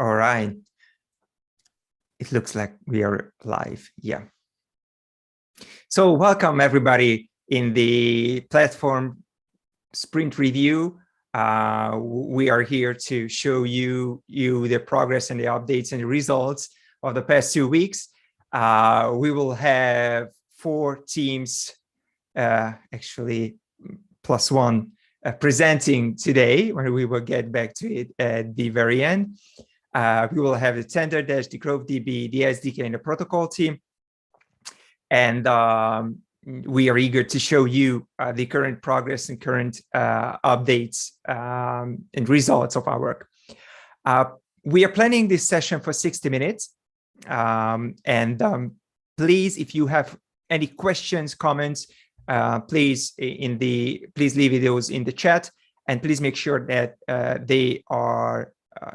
All right. It looks like we are live. Yeah. So welcome everybody in the platform sprint review. We are here to show you the progress and the updates and the results of the past 2 weeks. We will have 4 teams, actually plus 1, presenting today, where we will get back to it at the very end. We will have the Tendermint, the GroveDB, the SDK, and the protocol team. And we are eager to show you the current progress and current updates and results of our work. We are planning this session for 60 minutes. Please, if you have any questions, comments, please leave those in the chat, and please make sure that they are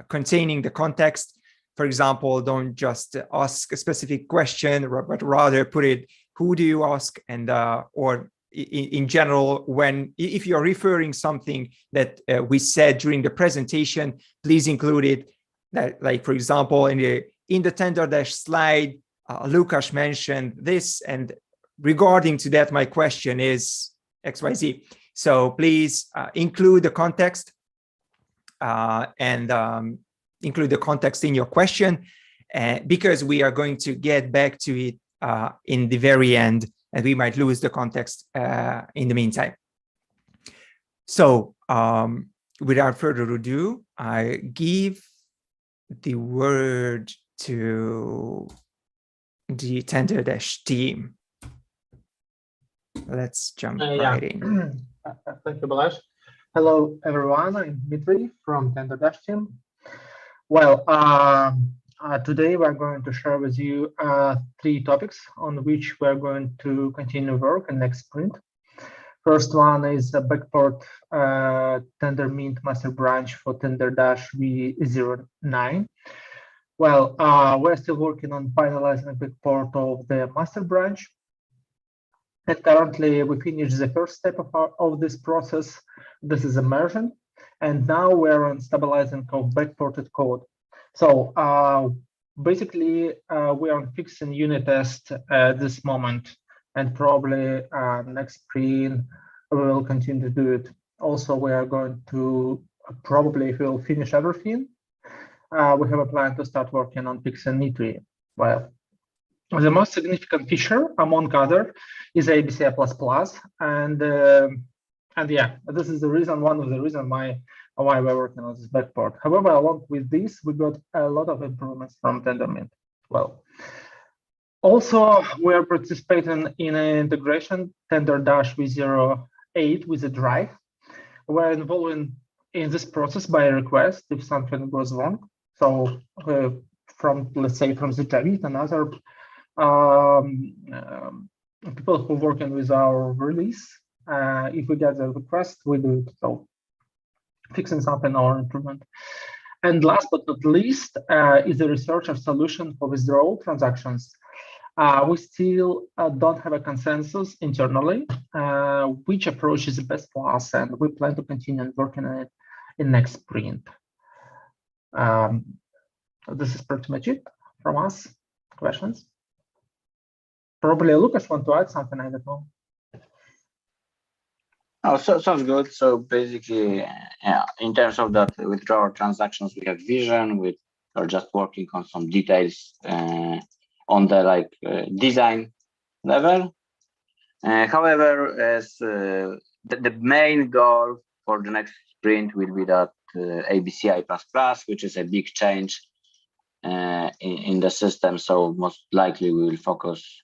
containing the context. For example, don't just ask a specific question, but rather put it, who do you ask? And or in general, if you're referring something that we said during the presentation, please include it. That, like, for example, in the Tendermint slide, Lukasz mentioned this, and regarding to that, my question is XYZ. So please include the context and include the context in your question, because we are going to get back to it in the very end, and we might lose the context in the meantime. So without further ado, I give the word to the Tendermint team. Let's jump right in. Thank you, Balázs. Hello, everyone. I'm Dmitry from Tendermint team. Well, today we're going to share with you 3 topics on which we're going to continue work in next sprint. First one is a Backport Tendermint master branch for Tender-v09. Well, we're still working on finalizing the Backport of the master branch. And currently, we finished the first step of this process. This is immersion. And now we're on stabilizing of backported code. So basically, we are fixing unit test at this moment. And probably next sprint, we will continue to do it. Also, we are going to probably, if we'll finish everything, we have a plan to start working on fixing E3. Well, the most significant feature, among other, is ABCI++, and yeah, this is the reason, one of the reasons why we're working on this backport. However, along with this, we got a lot of improvements from Tendermint. Well, also we are participating in an integration Tender-v08 with a drive. We're involved in this process by request if something goes wrong. So from, let's say, from the Javit and other people who are working with our release, if we get the request, we do it. So fixing something or improvement. And last but not least is the research of solution for withdrawal transactions. We still don't have a consensus internally which approach is the best for us, and we plan to continue working on it in next sprint. This is pretty much it from us. Questions? Probably Lukasz want to add something, I don't know. Oh, so sounds good. So basically, yeah, in terms of that withdrawal transactions, we have vision. We are just working on some details on the design level. However, as the main goal for the next sprint will be that ABCI++, which is a big change in the system. So most likely we will focus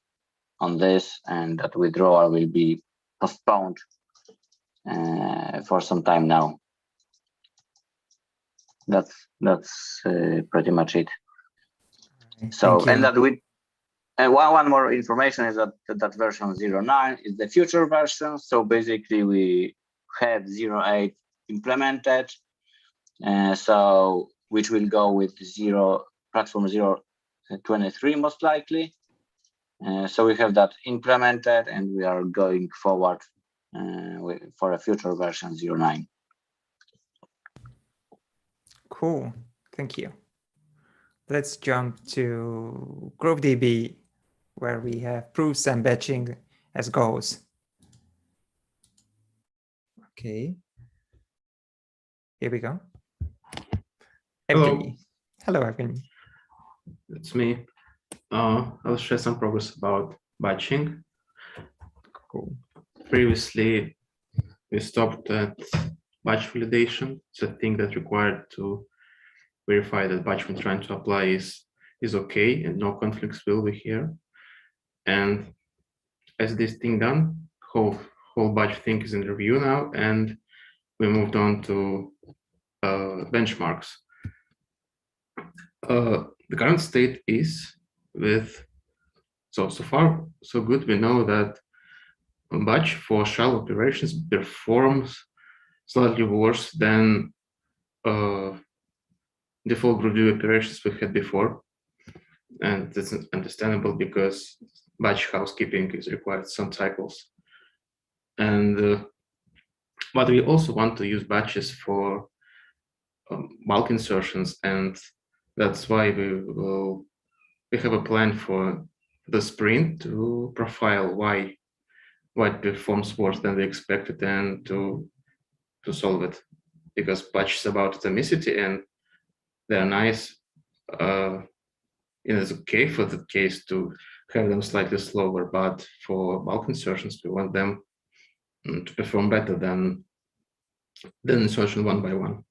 on this, and that withdrawal will be postponed for some time now. That's pretty much it. So, and that we one more information is that version 09 is the future version. So basically we have 08 implemented, so which will go with platform 0.23 most likely. So we have that implemented, and we are going forward for a future version 09. Cool, thank you. let's jump to GroveDB, where we have proofs and batching as goals. Okay. Here we go. Evgeny. Hello, Evgeny. It's me. I'll share some progress about batching. Cool. Previously, we stopped at batch validation. It's a thing that's required to verify that batch we're trying to apply is okay and no conflicts will be here. And as this thing done, whole batch thing is in review now, and we moved on to benchmarks. The current state is with so far so good. We know that a batch for shell operations performs slightly worse than default GroveDB operations we had before, and that's understandable because batch housekeeping is required some cycles. And but we also want to use batches for bulk insertions, and that's why we have a plan for the sprint to profile why it performs worse than we expected and to solve it, because batch is about atomicity and they're nice. It is okay for the case to have them slightly slower, but for bulk insertions, we want them to perform better than insertion one by one.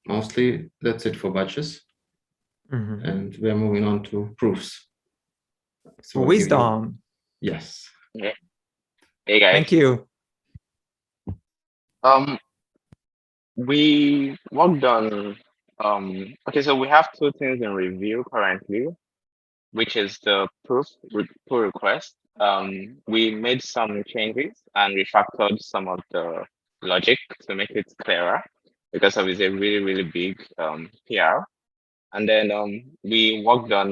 Mostly that's it for batches. Mm-hmm. And we are moving on to proofs. So Wisdom. Yes. Yeah. Hey guys. Thank you. We worked on okay, so we have two things in review currently, which is the pull request. We made some changes and refactored some of the logic to make it clearer because of it's a really, really big PR. And then we worked on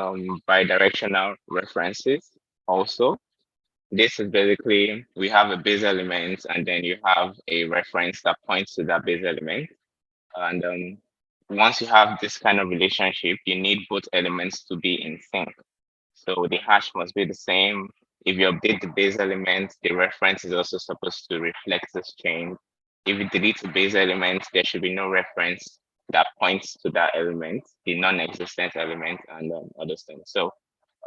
bidirectional references also. This is basically, we have a base element and then you have a reference that points to that base element. And once you have this kind of relationship, you need both elements to be in sync. So the hash must be the same. If you update the base element, the reference is also supposed to reflect this change. If you delete the base element, there should be no reference that points to that element, the non-existent element, and other things. So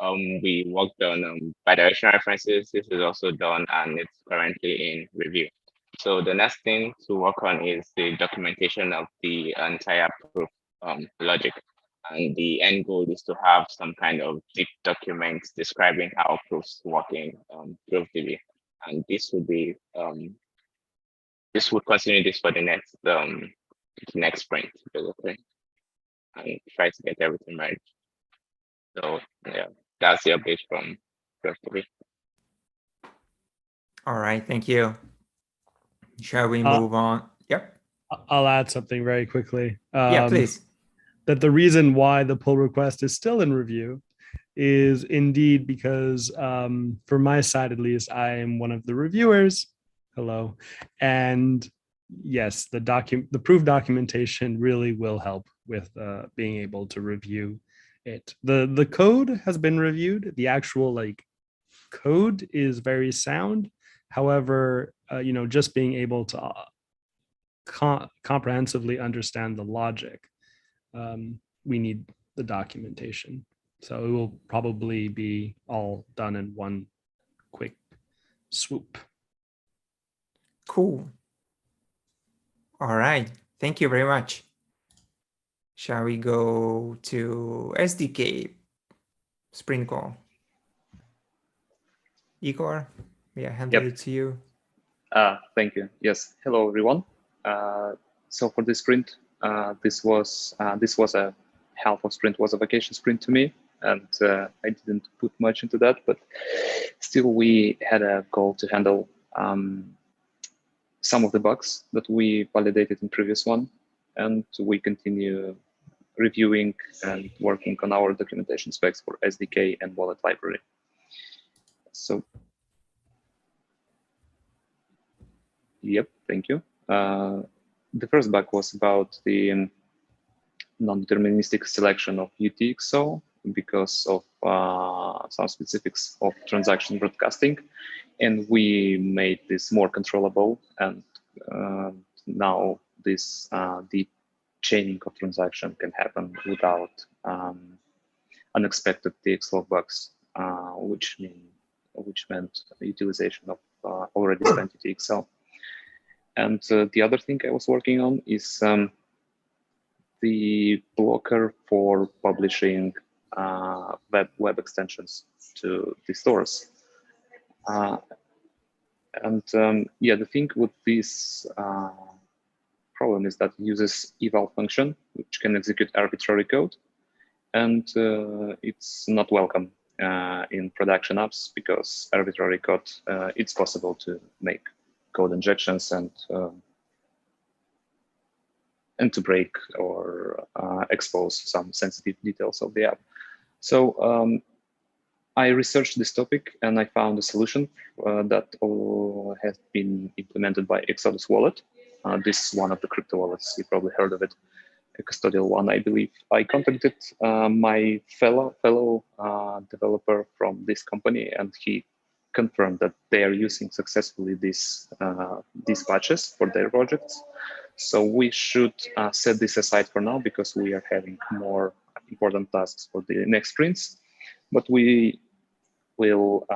we worked on bidirectional references. This is also done and it's currently in review. So the next thing to work on is the documentation of the entire proof logic. And the end goal is to have some kind of deep document describing how proofs work in GroveDB. And this would be this would continue this for the next sprint, basically, and try to get everything right. So yeah, that's the update from GroveDB. All right, thank you. Shall we move on? Yep. I'll add something very quickly. Yeah, please. That the reason why the pull request is still in review is indeed because for my side, at least, I am one of the reviewers. Hello. And yes, the proof documentation really will help with being able to review it. The code has been reviewed. The actual code is very sound. However, just being able to comprehensively understand the logic, we need the documentation. So it will probably be all done in one quick swoop. Cool. All right. Thank you very much. Shall we go to SDK sprint call? Igor, may I hand it to you? Thank you. Yes. Hello, everyone. So for this sprint, this was a half of sprint was a vacation sprint to me, and I didn't put much into that, but still we had a goal to handle some of the bugs that we validated in previous one, and we continue reviewing and working on our documentation specs for SDK and wallet library. So, yep, thank you. the first bug was about the non-deterministic selection of UTXO because of some specifics of transaction broadcasting, and we made this more controllable. And now this the chaining of transaction can happen without unexpected TXLog bugs, which meant utilization of already spent UTXO. And the other thing I was working on is the blocker for publishing web extensions to the stores. Yeah, the thing with this problem is that it uses eval function, which can execute arbitrary code, and it's not welcome in production apps because arbitrary code, it's possible to make code injections and to break or expose some sensitive details of the app. So I researched this topic and I found a solution that has been implemented by Exodus Wallet. This is one of the crypto wallets, you probably heard of it, a custodial one, I believe. I contacted my fellow developer from this company, and he confirmed that they are using successfully these patches for their projects. So we should set this aside for now because we are having more important tasks for the next sprints. But we will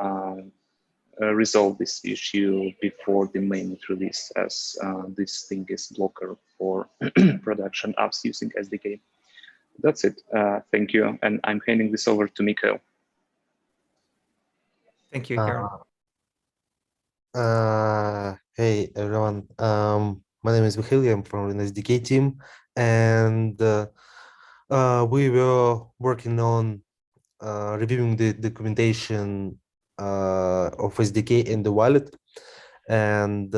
resolve this issue before the main release, as this thing is blocker for production apps using SDK. That's it. Thank you. And I'm handing this over to Mikhail. Thank you, Igor. Hey, everyone. My name is Mikhail. I'm from an SDK team, and we were working on reviewing the documentation of SDK in the wallet, and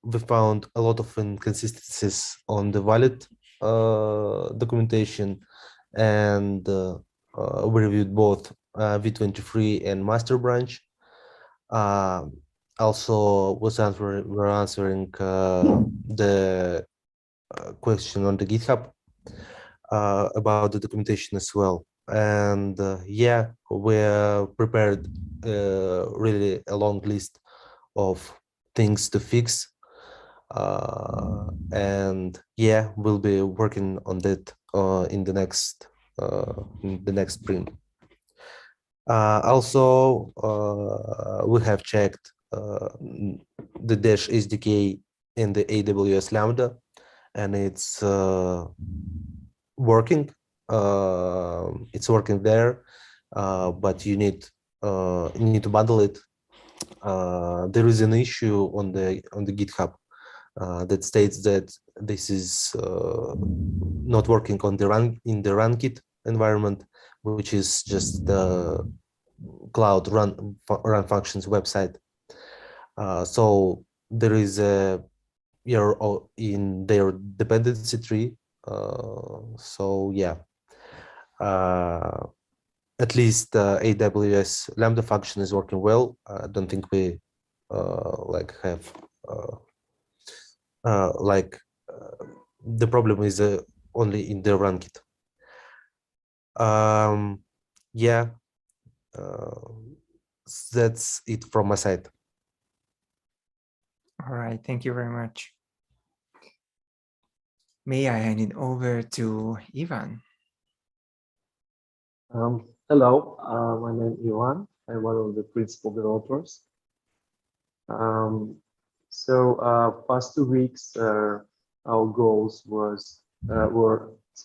we found a lot of inconsistencies on the wallet documentation, and we reviewed both V23 and master branch. Also we're answering the question on the GitHub about the documentation as well. And yeah, we're prepared really a long list of things to fix. And yeah, we'll be working on that in the next sprint. Also, we have checked the Dash SDK in the AWS Lambda, and it's working. It's working there, but you need to bundle it. There is an issue on the GitHub that states that this is not working on the runkit environment, which is just the cloud run functions website. So there is a error in their dependency tree. So yeah, at least AWS Lambda function is working well. I don't think we have the problem is only in the runkit. Yeah, that's it from my side. All right, thank you very much. May I hand it over to Ivan? Hello, my name is Ivan. I'm one of the principal developers. Past 2 weeks, our goals were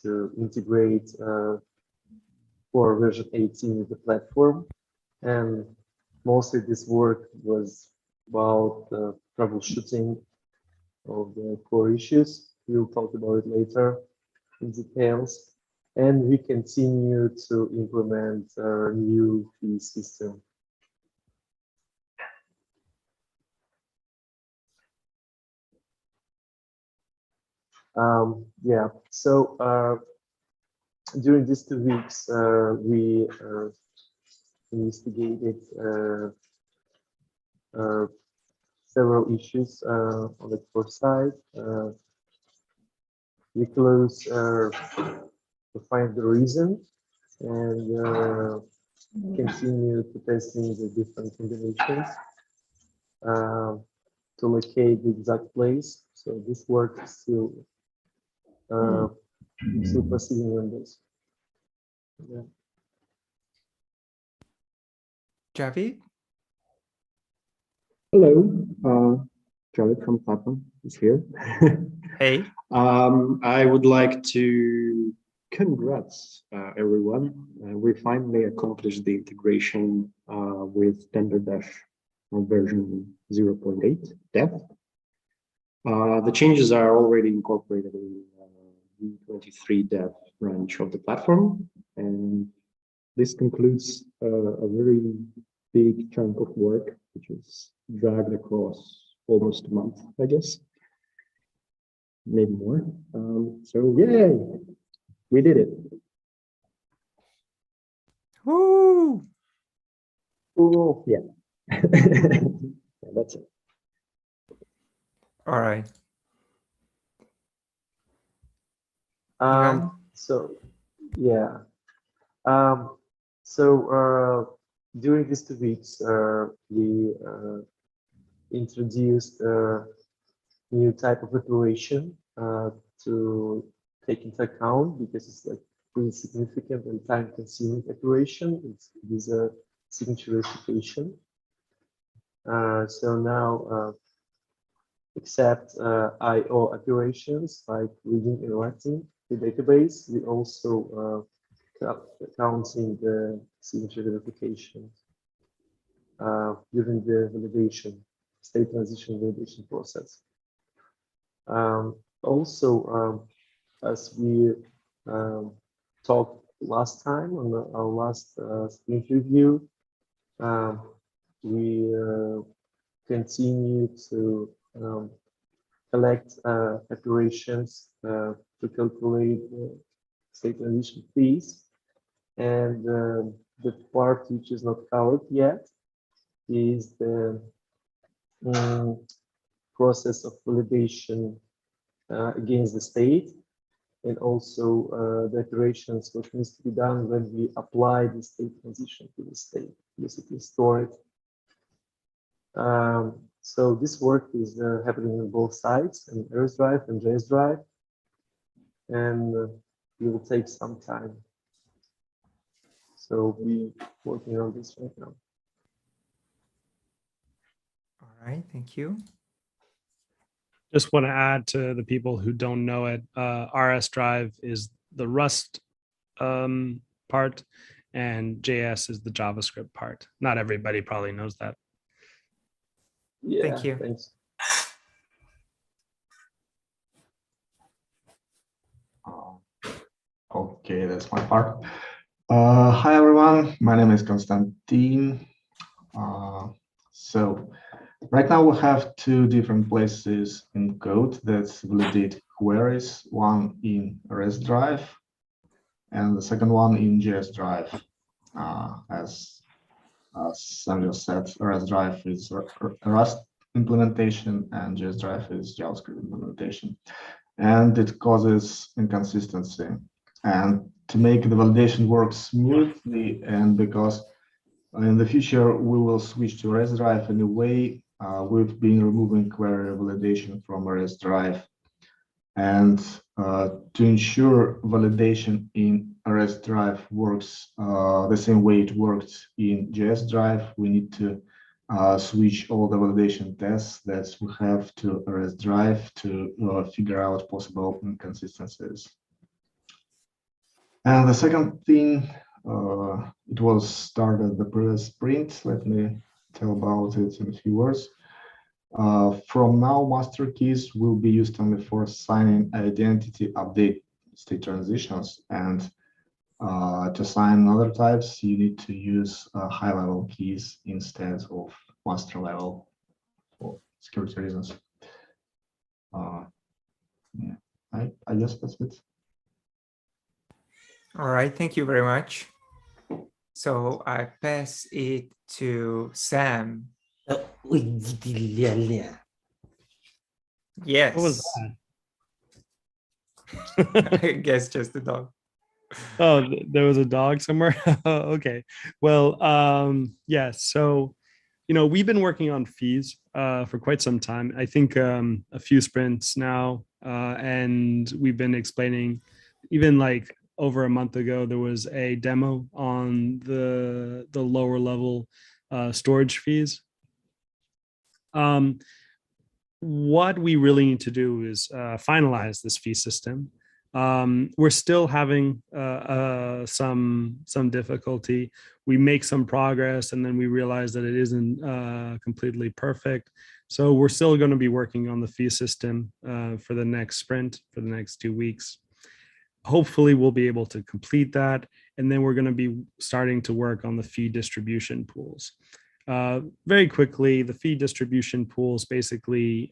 to integrate for version 18 of the platform, and mostly this work was about troubleshooting of the core issues. We'll talk about it later in details, and we continue to implement our new fee system. Yeah, so during these 2 weeks, we investigated several issues on the core side. we close to find the reason and continue to testing the different combinations to locate the exact place. So this work is still proceeding on this. Yeah. Javid? Hello, Javid from Platform is here. Hey. I would like to congrats everyone. We finally accomplished the integration with Tenderdash version 0.8 dev. The changes are already incorporated in the 23 dev branch of the platform, and this concludes a very big chunk of work, which is dragged across almost a month, I guess, maybe more. So yay, we did it. Woo! Oh yeah. Yeah, that's it. All right. So yeah. During these 2 weeks, we introduced a new type of operation to take into account, because it's like pretty significant and time-consuming operation. It is a signature verification. So now, except I/O operations like reading and writing the database, we also counting the signature verification during the validation, state transition validation process. As we talked last time on our last sprint review, we continue to collect operations to calculate state transition fees. And the part which is not covered yet is the process of validation against the state, and also the operations what needs to be done when we apply the state transition to the state, basically store it. So this work is happening on both sides, in Earth Drive and JS Drive, and it will take some time. So we're working on this right now. All right, thank you. Just want to add to the people who don't know it, RS Drive is the Rust part, and JS is the JavaScript part. Not everybody probably knows that. Yeah, thank you. Thanks. Okay, that's my part. Hi everyone, my name is Konstantin. So right now we have 2 different places in code that validate queries, one in REST Drive and the second one in JS Drive. As Samuel said, REST Drive is Rust implementation and JS Drive is JavaScript implementation. And it causes inconsistency. And to make the validation work smoothly, and because in the future we will switch to REST Drive anyway, we've been removing query validation from REST Drive. And to ensure validation in REST Drive works the same way it worked in JS Drive, we need to switch all the validation tests that we have to REST Drive to figure out possible inconsistencies. And the second thing, it was started the previous sprint. Let me tell about it in a few words. From now, master keys will be used only for signing identity update state transitions, and to sign other types, you need to use high-level keys instead of master level for security reasons. Yeah, I guess that's it. All right, thank you very much. So I pass it to Sam. Yes. Yes. What was that? I guess just the dog. Oh, there was a dog somewhere. Okay. Well, yeah. So, we've been working on fees for quite some time. I think a few sprints now, and we've been explaining. Even like over a month ago, there was a demo on the lower level storage fees. What we really need to do is finalize this fee system. We're still having some difficulty. We make some progress, and then we realize that it isn't completely perfect. So we're still going to be working on the fee system for the next sprint, for the next 2 weeks. Hopefully, we'll be able to complete that, and then we're going to be starting to work on the fee distribution pools. Very quickly, the fee distribution pools basically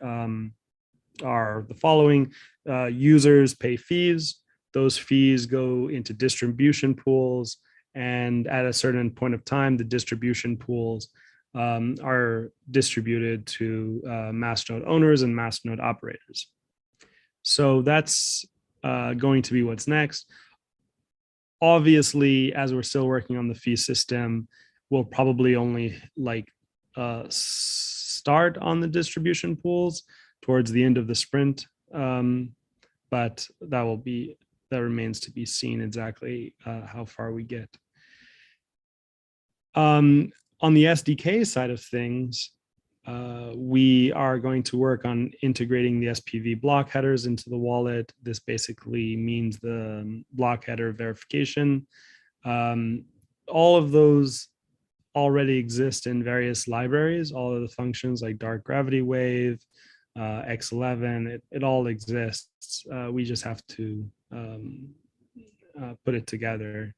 are the following. Users pay fees. Those fees go into distribution pools, and at a certain point of time, the distribution pools are distributed to Mastodon owners and Mastodon operators. So that's going to be what's next. Obviously, as we're still working on the fee system, we'll probably only start on the distribution pools towards the end of the sprint, but that remains to be seen exactly how far we get. On the SDK side of things, we are going to work on integrating the SPV block headers into the wallet. This basically means the block header verification. All of those already exist in various libraries. All of the functions like dark gravity wave, X11, it all exists. We just have to put it together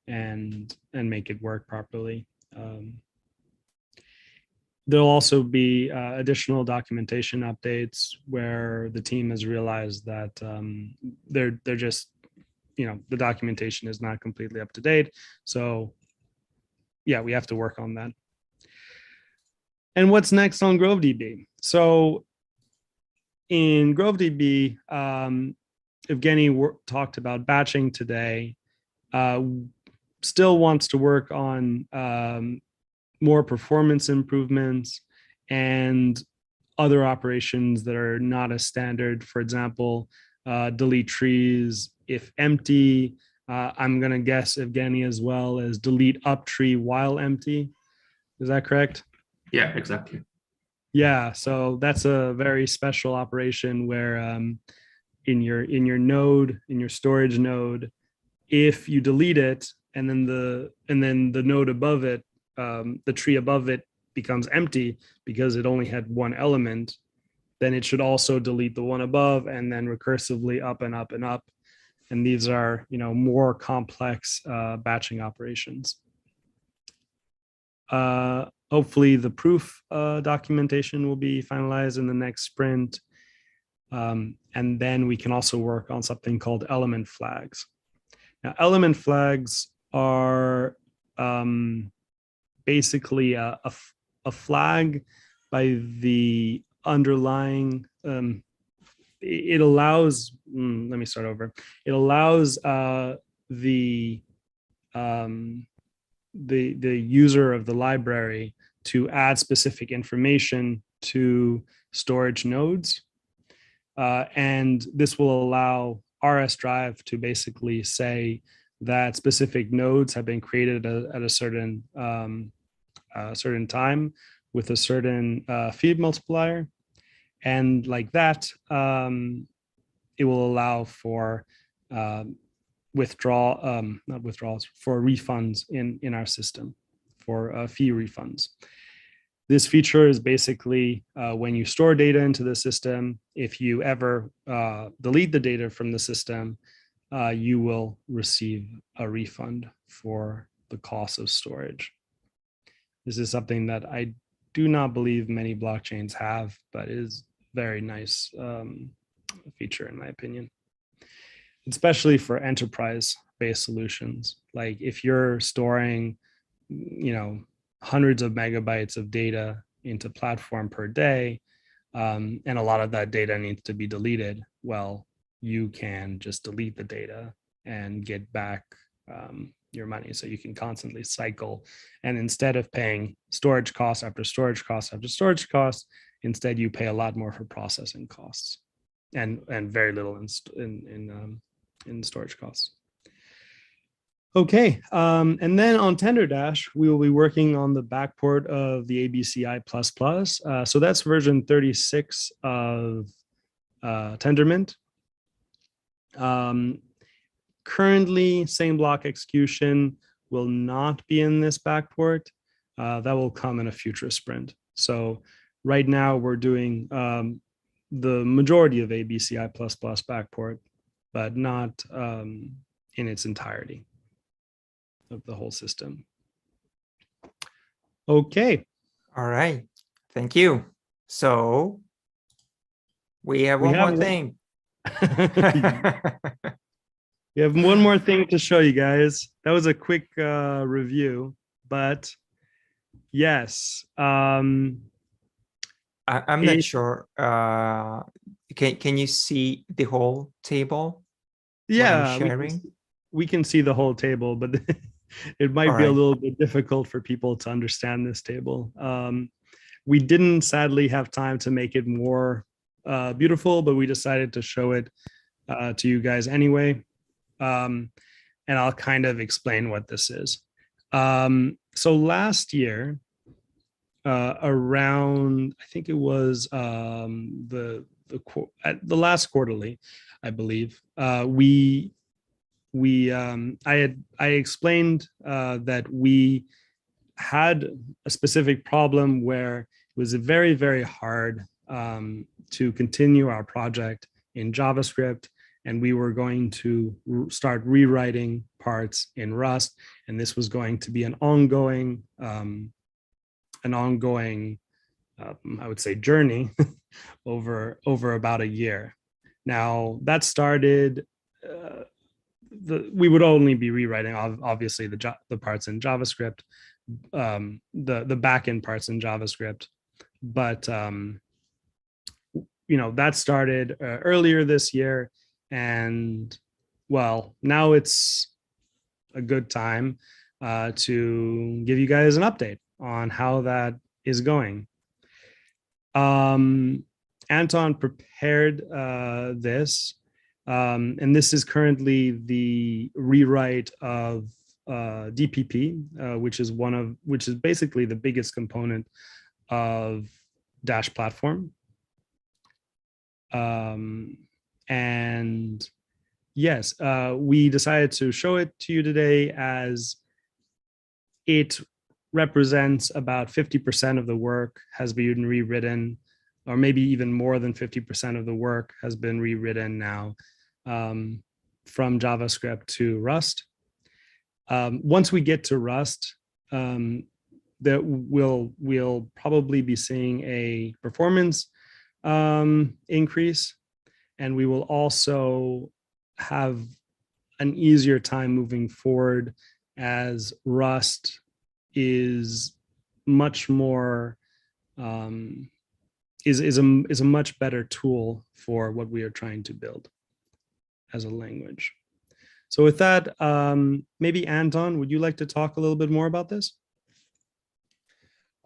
and make it work properly. There'll also be additional documentation updates where the team has realized that they're just, the documentation is not completely up to date. So yeah, we have to work on that. And what's next on GroveDB? So in GroveDB, Evgeny talked about batching today. Still wants to work on more performance improvements and other operations that are not as standard. For example, delete trees if empty. I'm going to guess Evgeny as well as delete up tree while empty. Is that correct? Yeah, exactly. Yeah, so that's a very special operation where in your node, in your storage node, if you delete it and then the node above it, the tree above it becomes empty because it only had one element, then it should also delete the one above and then recursively up and up and up. And these are, more complex batching operations. Hopefully the proof documentation will be finalized in the next sprint. And then we can also work on something called element flags. Now, element flags are basically a flag by the underlying, it allows, let me start over. It allows the user of the library to add specific information to storage nodes. And this will allow RS Drive to basically say that specific nodes have been created at a certain time with a certain feed multiplier. And like that, it will allow for not withdrawals, for refunds in our system, for fee refunds. This feature is basically when you store data into the system, if you ever delete the data from the system, you will receive a refund for the cost of storage. This is something that I do not believe many blockchains have, but is very nice feature in my opinion, especially for enterprise-based solutions. Like if you're storing, hundreds of megabytes of data into platform per day, and a lot of that data needs to be deleted, well, you can just delete the data and get back your money. So you can constantly cycle. And instead of paying storage costs after storage costs after storage costs, instead you pay a lot more for processing costs and very little in storage costs. Okay, and then on Tenderdash, we will be working on the backport of the ABCI++. So that's version 36 of Tendermint. Currently, same block execution will not be in this backport. That will come in a future sprint. So right now we're doing the majority of ABCI++ backport, but not in its entirety of the whole system. Okay. All right. Thank you. So we have one more thing. We have one more thing to show you guys. That was a quick review, but yes. I'm not sure. Can you see the whole table? Yeah, sharing? We can see the whole table, but it might be a little bit difficult for people to understand this table. We didn't sadly have time to make it more beautiful, but we decided to show it to you guys anyway. And I'll kind of explain what this is. So last year, around, I think it was the last quarterly, I believe, I explained that we had a specific problem where it was very, very hard to continue our project in JavaScript, and we were going to start rewriting parts in Rust, and this was going to be an ongoing, I would say, journey over about a year. Now that started. We would only be rewriting, obviously, the parts in JavaScript, the backend parts in JavaScript, but that started earlier this year, and well, now it's a good time to give you guys an update on how that is going. Anton prepared this. And this is currently the rewrite of DPP, which is basically the biggest component of Dash platform. And yes, we decided to show it to you today as it represents about 50% of the work has been rewritten, or maybe even more than 50% of the work has been rewritten now. From JavaScript to Rust. Once we get to Rust, that we'll probably be seeing a performance increase, and we will also have an easier time moving forward as Rust is much more is a much better tool for what we are trying to build as a language. So with that, maybe Anton, would you like to talk a little bit more about this?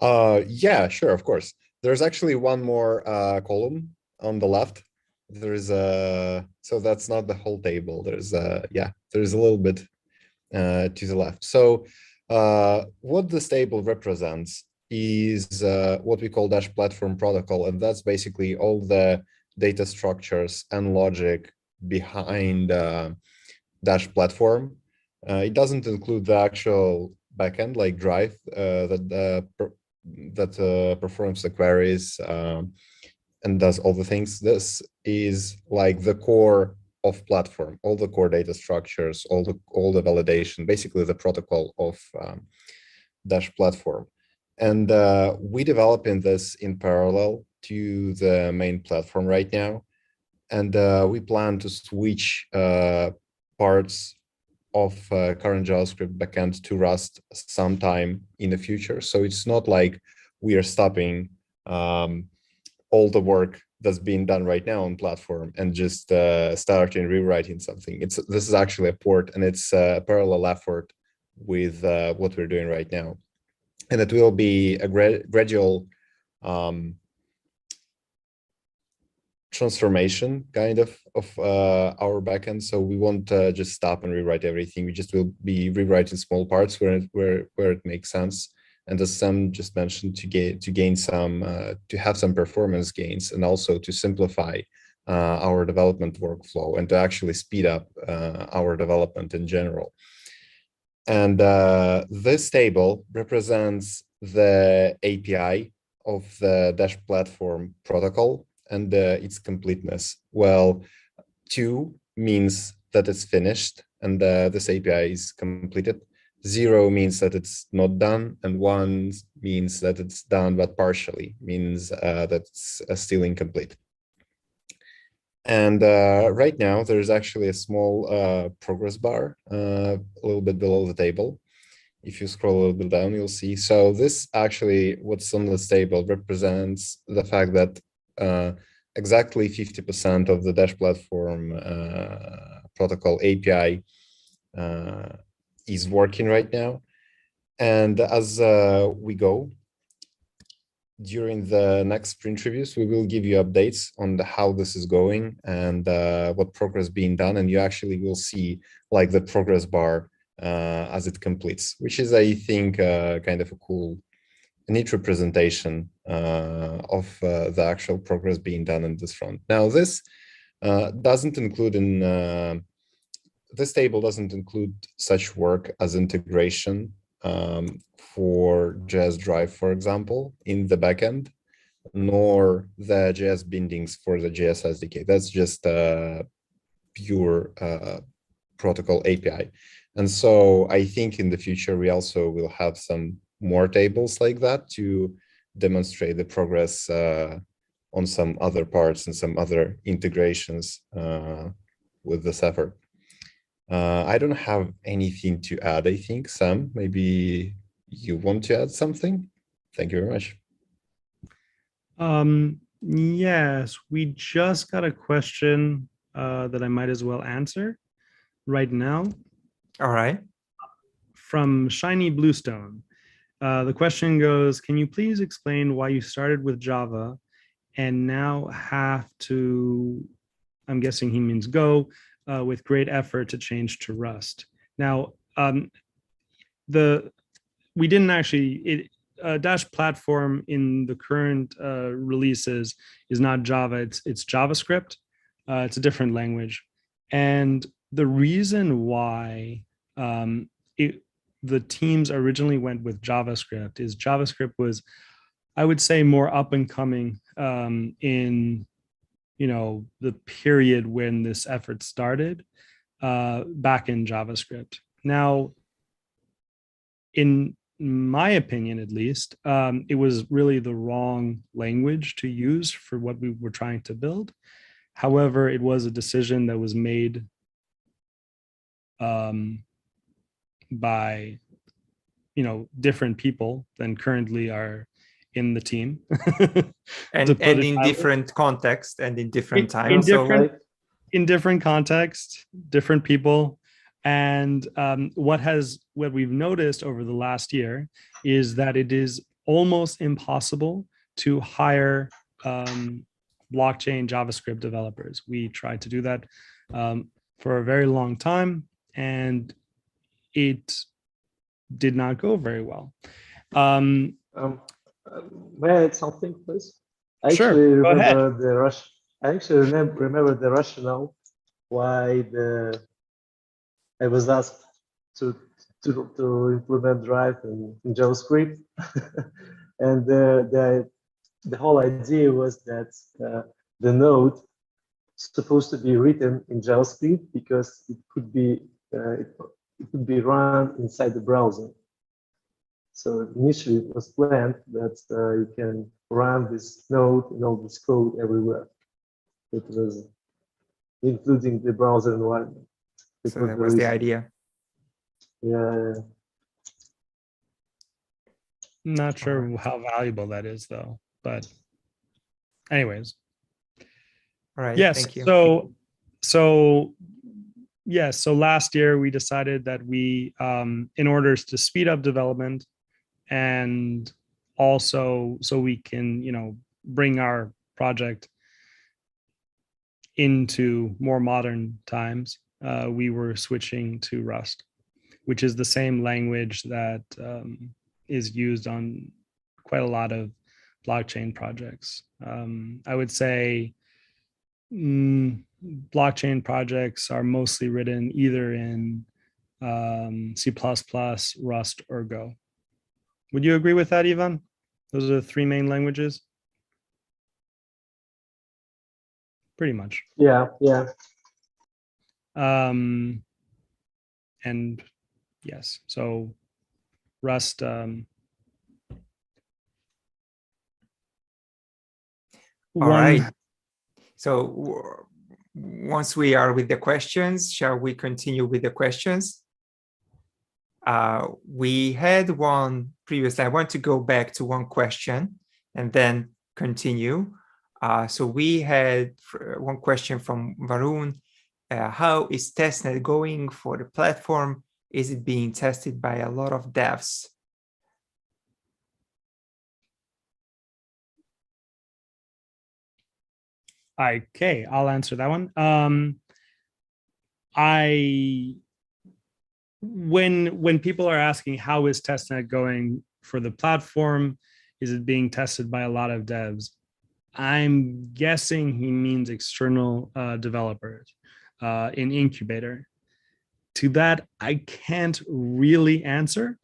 Yeah, sure, of course. There's actually one more column on the left. There's so that's not the whole table. There's there's a little bit to the left. So what this table represents is what we call Dash Platform Protocol, and that's basically all the data structures and logic behind Dash platform. It doesn't include the actual backend like Drive that performs the queries and does all the things. This is like the core of platform, all the core data structures, all the validation, basically the protocol of Dash platform. And we developing this in parallel to the main platform right now. And we plan to switch parts of current JavaScript backend to Rust sometime in the future. So it's not like we are stopping all the work that's being done right now on platform and just starting rewriting something. This is actually a port, and it's a parallel effort with what we're doing right now. And it will be a gradual transformation kind of our backend. So we won't just stop and rewrite everything. We just will be rewriting small parts where it makes sense. And as Sam just mentioned, to gain some to have some performance gains, and also to simplify our development workflow and to actually speed up our development in general. And this table represents the API of the Dash platform protocol and its completeness. Well, 2 means that it's finished and this API is completed. 0 means that it's not done, and 1 means that it's done but partially, means that it's still incomplete. And right now there's actually a small progress bar a little bit below the table. If you scroll a little bit down, you'll see. So this actually, what's on this table represents the fact that exactly 50% of the Dash platform protocol API is working right now. And as we go, during the next sprint reviews, we will give you updates on how this is going and what progress being done. And you actually will see like the progress bar as it completes, which is, I think, kind of a cool, neat representation of the actual progress being done in this front. Now, this doesn't include in this table doesn't include such work as integration for JS Drive, for example, in the backend, nor the JS bindings for the JS SDK. That's just a pure protocol API. And so I think in the future, we also will have some more tables like that to demonstrate the progress on some other parts and some other integrations with this effort. I don't have anything to add, I think. Sam, maybe you want to add something? Thank you very much. Yes, we just got a question that I might as well answer right now. All right. From Shiny Bluestone. The question goes, can you please explain why you started with Java and now have to, I'm guessing he means Go, with great effort to change to Rust? Now, we didn't actually, Dash platform in the current releases is not Java, it's JavaScript. It's a different language. And the reason why the teams originally went with JavaScript is JavaScript was, I would say, more up and coming in, the period when this effort started back in JavaScript. Now, in my opinion, at least, it was really the wrong language to use for what we were trying to build. However, it was a decision that was made by different people than currently are in the team. and in different context and in different time. In different context, different people. And what we've noticed over the last year is that it is almost impossible to hire blockchain JavaScript developers. We tried to do that for a very long time, and it did not go very well. May I add something, please? I Sure, actually remember the rationale why I was asked to implement Drive in JavaScript, and the whole idea was that the node is supposed to be written in JavaScript because it could be run inside the browser. So initially it was planned that you can run this node and all this code everywhere. It was including the browser environment. So that was the idea. Yeah. Not sure how valuable that is, though. But anyways, All right. Yes. Thank you. So last year we decided that we, in order to speed up development and also so we can, bring our project into more modern times, we were switching to Rust, which is the same language that is used on quite a lot of blockchain projects. I would say blockchain projects are mostly written either in C++, Rust, or Go. Would you agree with that, Ivan? Those are the three main languages? Pretty much. Yeah. And yes, so Rust. All right. So once we are with the questions, shall we continue with the questions? We had one previously. I want to go back to one question and then continue. So we had one question from Varun. How is testnet going for the platform? Is it being tested by a lot of devs? Okay, I'll answer that one. When people are asking how is testnet going for the platform, is it being tested by a lot of devs? I'm guessing he means external developers in Incubator. To that, I can't really answer,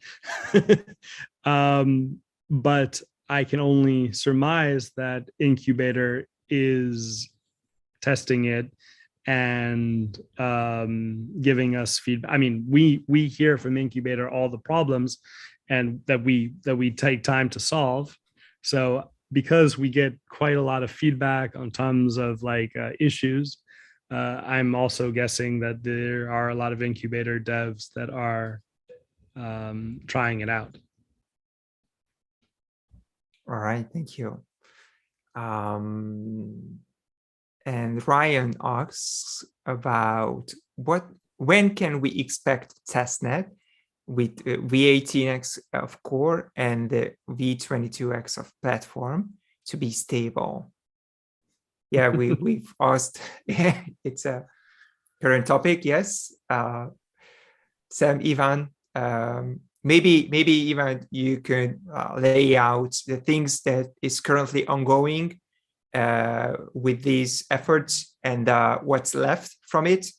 but I can only surmise that Incubator is testing it and giving us feedback. I mean, we hear from Incubator all the problems and that we take time to solve. So because we get quite a lot of feedback on tons of issues, I'm also guessing that there are a lot of Incubator devs that are trying it out. All right, thank you. And Ryan asks about when can we expect testnet with V18X of core and the V22X of platform to be stable? Yeah, we've asked. It's a current topic. Yes, Sam, Ivan, maybe Ivan, you could lay out the things that is currently ongoing with these efforts and what's left from it,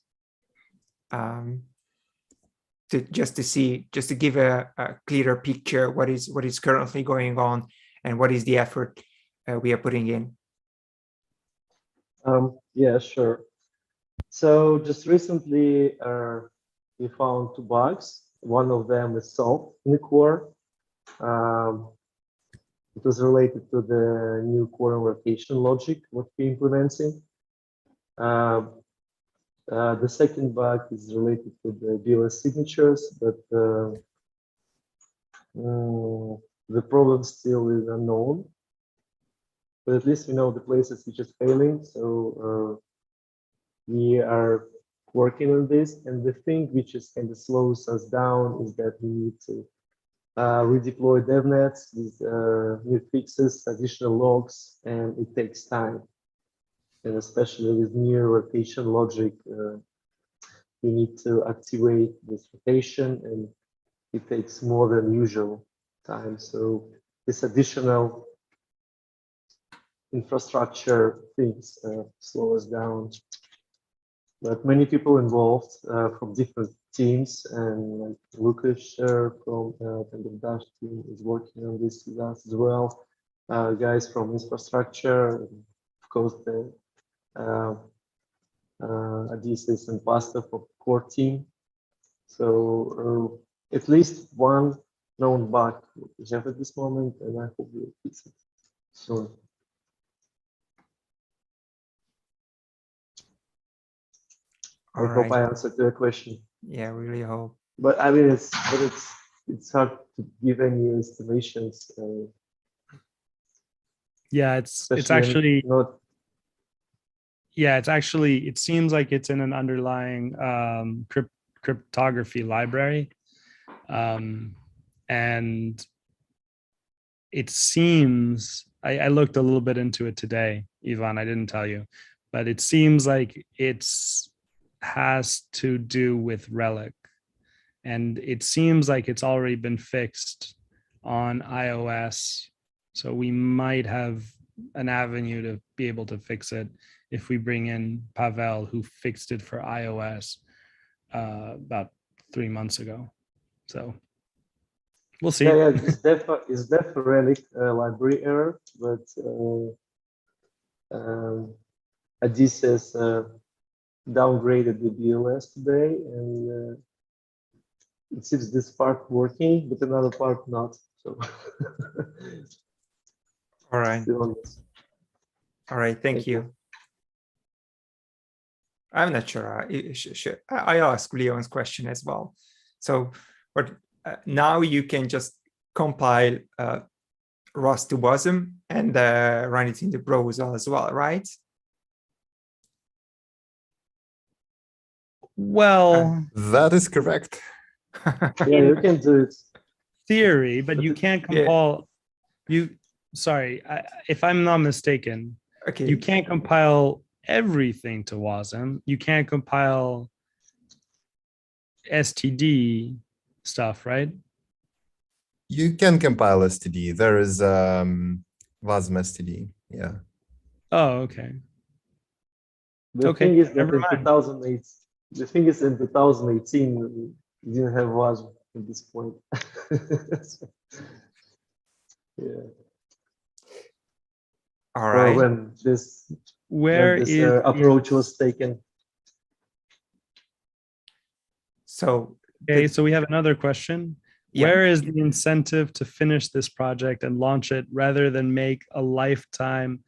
just to give a clearer picture what is currently going on and what is the effort we are putting in. Yeah, sure. So just recently we found 2 bugs. One of them is solved in the core. It was related to the new core invocation logic, what we're implementing. The second bug is related to the BLS signatures, but the problem still is unknown. But at least we know the places which is failing, so we are working on this. And the thing which is kind of slows us down is that we need to redeploy devnets with new fixes, additional logs, and it takes time. And especially with new rotation logic, we need to activate this rotation, and it takes more than usual time. So this additional infrastructure things slow us down. But many people involved from different teams, and like Lucas from Tendermint team is working on this with us as well. Guys from infrastructure, and of course the Adizes and Pasta from core team. So at least one known bug we have at this moment, and I hope we'll fix it soon. I hope I answered your question. Yeah, really hope. But I mean, it's hard to give any estimations. Yeah, it's actually not. Yeah, it's actually, it seems like it's in an underlying cryptography library. And it seems, I looked a little bit into it today, Ivan, I didn't tell you, but it seems like it's has to do with Relic. And it seems like it's already been fixed on iOS. So we might have an avenue to be able to fix it if we bring in Pavel, who fixed it for iOS about 3 months ago. So we'll see. Yeah, it's def relic library error, but Odysseus downgraded the BLS today, and it seems this part working, but another part not. So All right. All right. Thank you. I'm not sure. I asked Leon's question as well. So, but now you can just compile Rust to WASM and run it in the browser as well, right? Well, that is correct. Yeah, you can do it. Theory, but you can't compile. Sorry, if I'm not mistaken, okay, you can't compile everything to WASM. You can't compile STD stuff, right? You can compile STD. There is WASM STD. Yeah. Oh, okay. The thing is that in 2008, the thing is in 2018, we didn't have WASM at this point. Yeah. All right. Or when this approach was taken. So okay, so we have another question. Yeah. Where is the incentive to finish this project and launch it rather than make a lifetime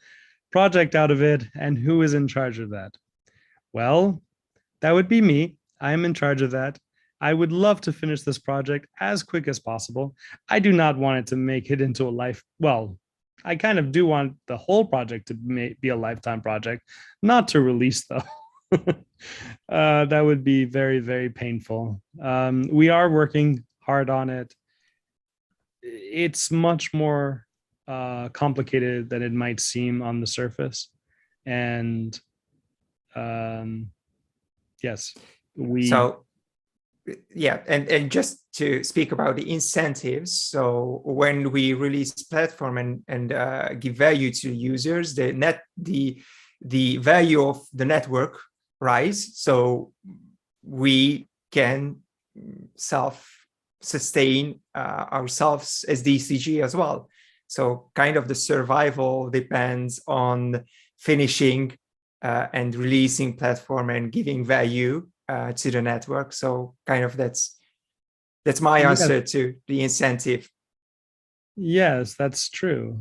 project out of it? And who is in charge of that? Well, that would be me. I'm in charge of that. I would love to finish this project as quick as possible. I do not want it to make it into a life. Well, I kind of do want the whole project to be a lifetime project, not to release though. That would be very, very painful. We are working hard on it. It's much more complicated than it might seem on the surface. And yes, So yeah, and just to speak about the incentives. So when we release platform and give value to users, the value of the network rise. So we can self-sustain ourselves as DCG as well. So kind of the survival depends on finishing and releasing platform and giving value to the network. So kind of that's my answer to the incentive. Yes, that's true.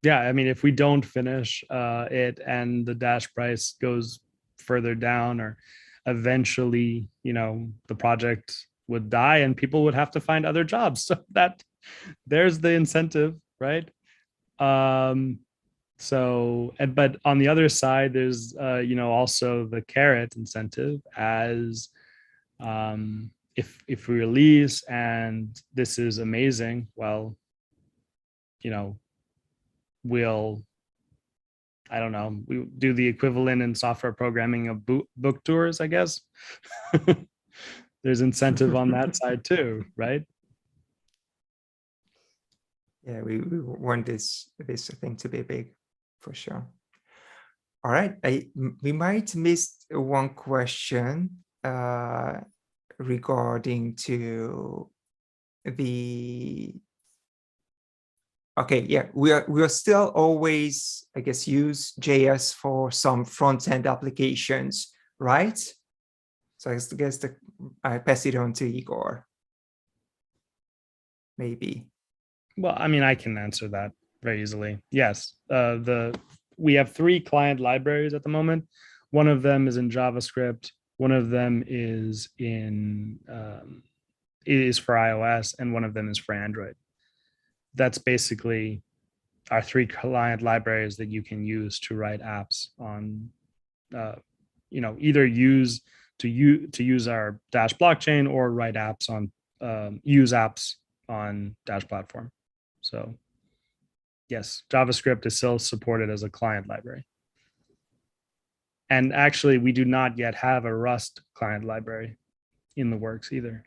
Yeah, I mean, if we don't finish it and the dash price goes further down, or eventually, the project would die and people would have to find other jobs. So there's the incentive, right? So, but on the other side, there's, also the carrot incentive as if we release and this is amazing, well, we'll, I don't know, we do the equivalent in software programming of book tours, I guess. There's incentive on that side too, right? Yeah, we want this thing to be big, for sure. All right, we might miss one question regarding to the. Okay, yeah, we are still always, I guess, use JS for some front-end applications, right? So I guess I pass it on to Igor. Maybe. Well, I mean, I can answer that very easily. Yes, we have 3 client libraries at the moment. One of them is in JavaScript. One of them is is for iOS, and one of them is for Android. That's basically are 3 client libraries that you can use to write apps on, either use our Dash blockchain or write apps on, use apps on Dash platform. So yes, JavaScript is still supported as a client library. And actually, we do not yet have a Rust client library in the works either.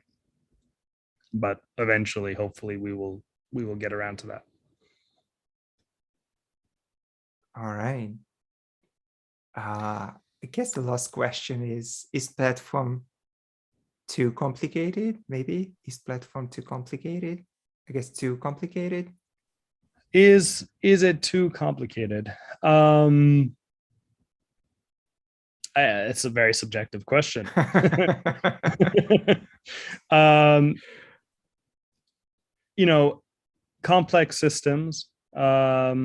But eventually, hopefully, we will get around to that. All right. I guess the last question is platform too complicated? Maybe is platform too complicated? I guess too complicated. Is it too complicated? It's a very subjective question. Complex systems are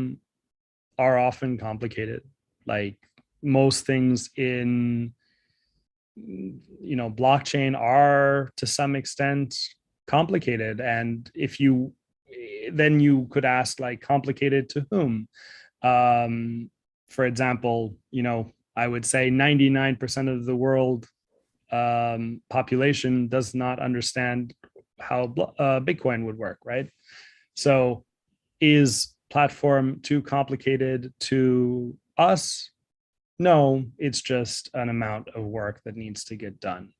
often complicated. Like most things in blockchain are to some extent complicated, and then you could ask, like, complicated to whom? For example, I would say 99% of the world population does not understand how Bitcoin would work, right? So is platform too complicated to us? No, it's just an amount of work that needs to get done.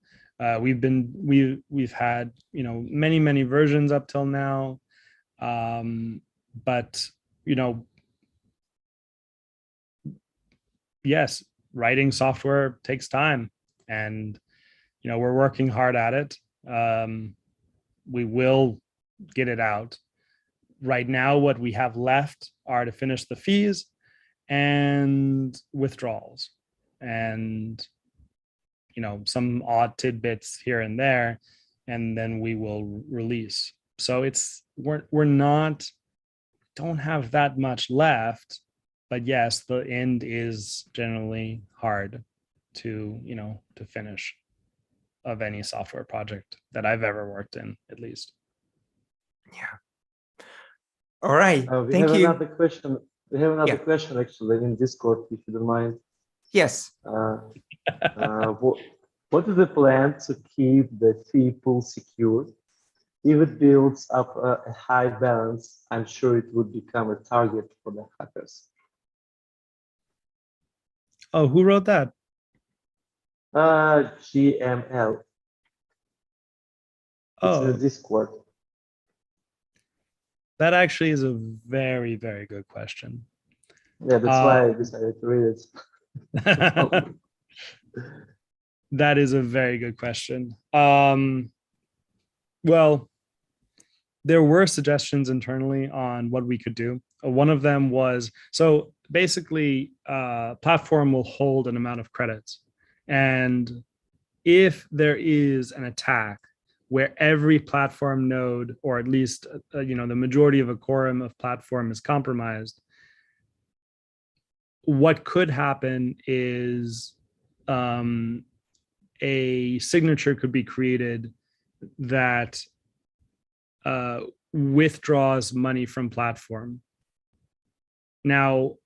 We've had many versions up till now, but yes, writing software takes time, and we're working hard at it. We will get it out. Right now, what we have left are to finish the fees and withdrawals, and some odd tidbits here and there, and then we will release. So don't have that much left, but yes, the end is generally hard to finish of any software project that I've ever worked in, at least. Yeah. All right. Thank you. Another question. We have another question actually in Discord, if you don't mind. Yes. What is the plan to keep the fee pool secure? If it builds up a high balance, I'm sure it would become a target for the hackers. Oh, who wrote that? GML. It's in the Discord. That actually is a very, very good question. Yeah, that's why I decided to read it. That is a very good question. Well, there were suggestions internally on what we could do. One of them was, so basically, platform will hold an amount of credits. And if there is an attack where every platform node, or at least the majority of a quorum of platform is compromised, what could happen is a signature could be created that withdraws money from platform. Now,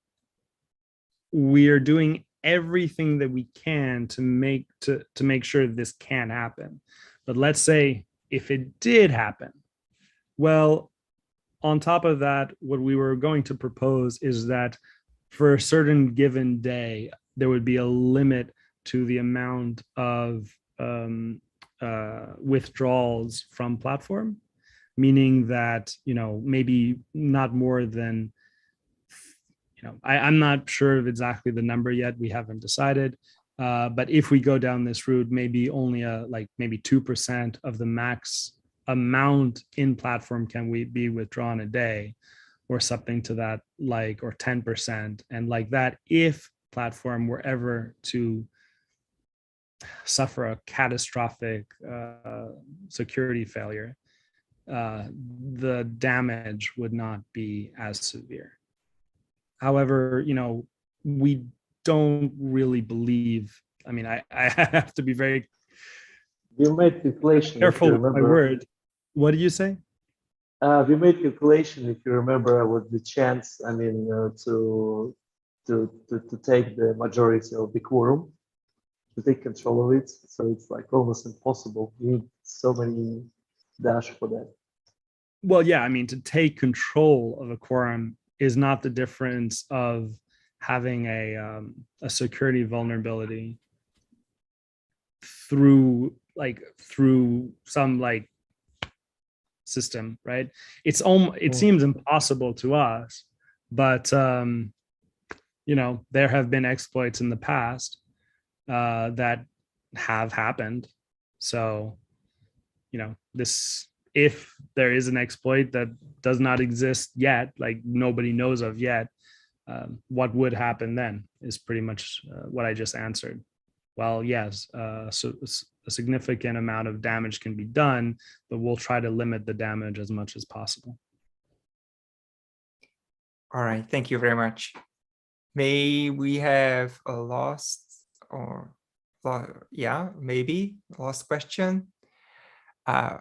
we're doing everything that we can to make sure this can happen. But let's say if it did happen, well, on top of that, what we were going to propose is that for a certain given day, there would be a limit to the amount of withdrawals from platform, meaning that, maybe not more than, I'm not sure of exactly the number yet. We haven't decided. But if we go down this route, maybe only maybe 2% of the max amount in platform can be withdrawn a day, or something to that, or 10%. And like that, if platform were ever to suffer a catastrophic security failure, the damage would not be as severe. However, we don't really believe, I have to be very you made deflation, careful with my word. What do you say? We made calculation, if you remember, with the chance, I mean, to take the majority of the quorum, to take control of it. So it's like almost impossible. You need so many dash for that. Well, yeah, I mean, to take control of a quorum is not the difference of having a security vulnerability through some like system, right? It seems impossible to us, but you know, there have been exploits in the past that have happened. So, you know, if there is an exploit that does not exist yet, like nobody knows of yet, what would happen then is pretty much what I just answered. Well, yes, so a significant amount of damage can be done, but we'll try to limit the damage as much as possible. All right, thank you very much. May we have a last question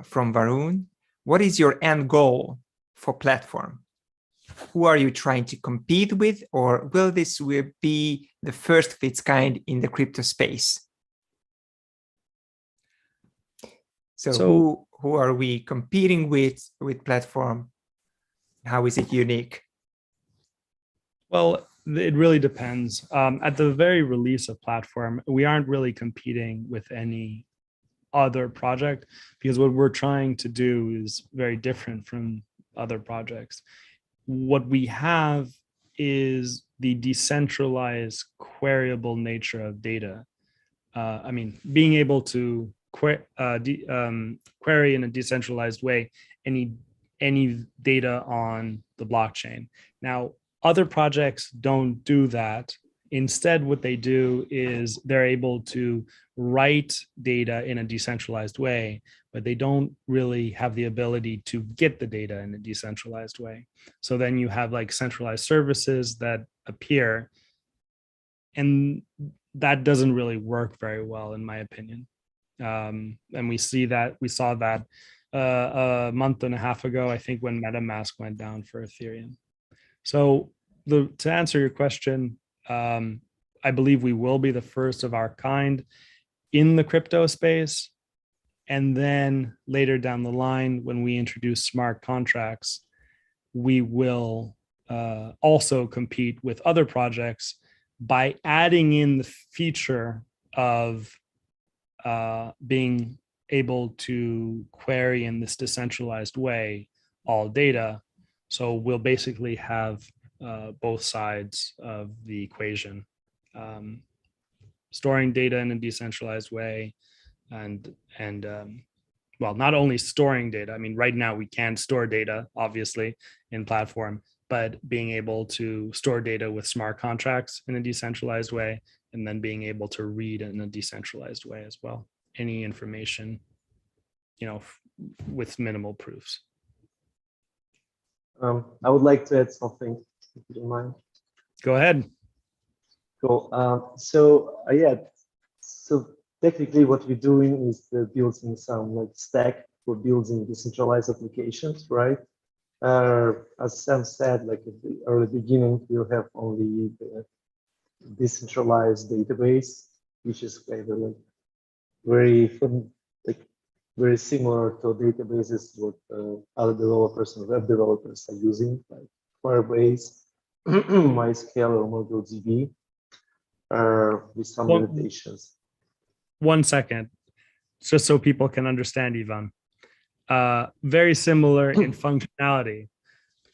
from Varun. What is your end goal for platform? Who are you trying to compete with, or will this be the first of its kind in the crypto space? So who are we competing with platform? How is it unique? Well, it really depends. At the very release of platform, we aren't really competing with any other project, because what we're trying to do is very different from other projects. What we have is the decentralized queryable nature of data. I mean, being able to query in a decentralized way any data on the blockchain. Now, other projects don't do that. Instead, what they do is they're able to write data in a decentralized way, but they don't really have the ability to get the data in a decentralized way. So then you have like centralized services that appear, and that doesn't really work very well, in my opinion. And we saw that a month and a half ago, I think, when MetaMask went down for Ethereum. So to answer your question, I believe we will be the first of our kind in the crypto space. And then later down the line, when we introduce smart contracts, we will also compete with other projects by adding in the feature of being able to query in this decentralized way all data. So we'll basically have both sides of the equation, storing data in a decentralized way, and well, not only storing data. I mean, right now we can store data, obviously, in platform, but being able to store data with smart contracts in a decentralized way, and then being able to read in a decentralized way as well, any information, you know, with minimal proofs. I would like to add something, if you don't mind. Go ahead. Cool. Yeah, so technically what we're doing is building some like stack for building decentralized applications, right? As Sam said, like at the early beginning, we'll have only the decentralized database, which is kind of like very similar to databases what other developers and web developers are using, like Firebase, MySQL, or MongoDB, with some limitations. 1 second, just so people can understand, Ivan. Very similar in functionality,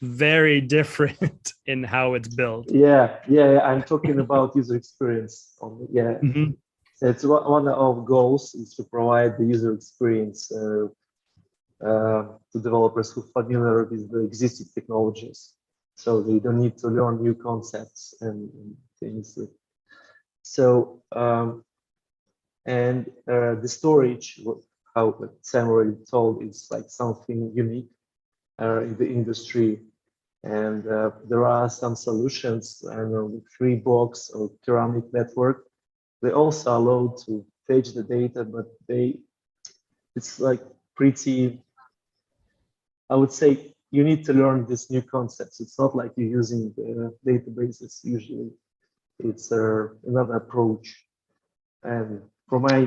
very different in how it's built. Yeah, I'm talking about user experience only. Yeah. Mm-hmm. It's one of goals is to provide the user experience to developers who are familiar with the existing technologies, so they don't need to learn new concepts and things. So the storage, how Sam already told, is like something unique in the industry, and there are some solutions. I don't know, Freebox or Ceramic Network. They also allow to fetch the data, but it's like pretty, I would say, you need to learn these new concepts. It's not like you're using databases usually. It's another approach. And from my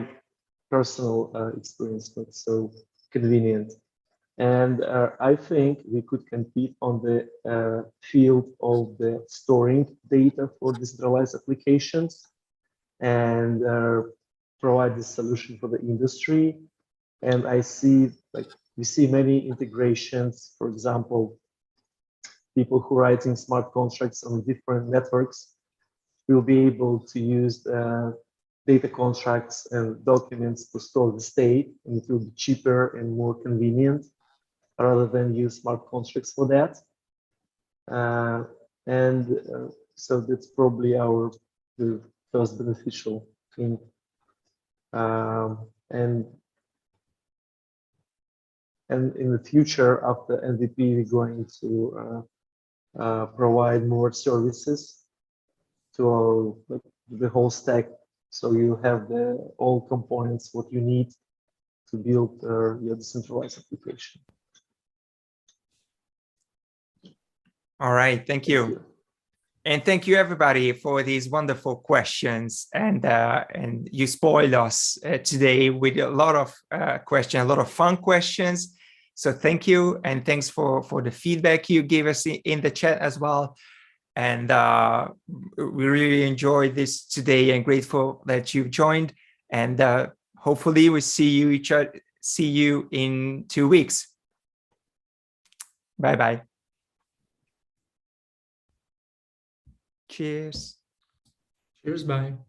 personal experience, not so convenient. And I think we could compete on the field of the storing data for decentralized applications and provide the solution for the industry. And I see, like, we see many integrations. For example, people who are writing smart contracts on different networks will be able to use data contracts and documents to store the state, and it will be cheaper and more convenient rather than use smart contracts for that. So that's probably the first beneficial thing. And in the future, after MVP, we're going to provide more services to the whole stack. So you have all components, what you need to build your decentralized application. All right, thank you. And thank you everybody for these wonderful questions. And you spoiled us today with a lot of questions, a lot of fun questions. So thank you, and thanks for the feedback you gave us in the chat as well. And we really enjoyed this today, and grateful that you've joined. And hopefully we see you in 2 weeks. Bye-bye. Cheers. Cheers, bye.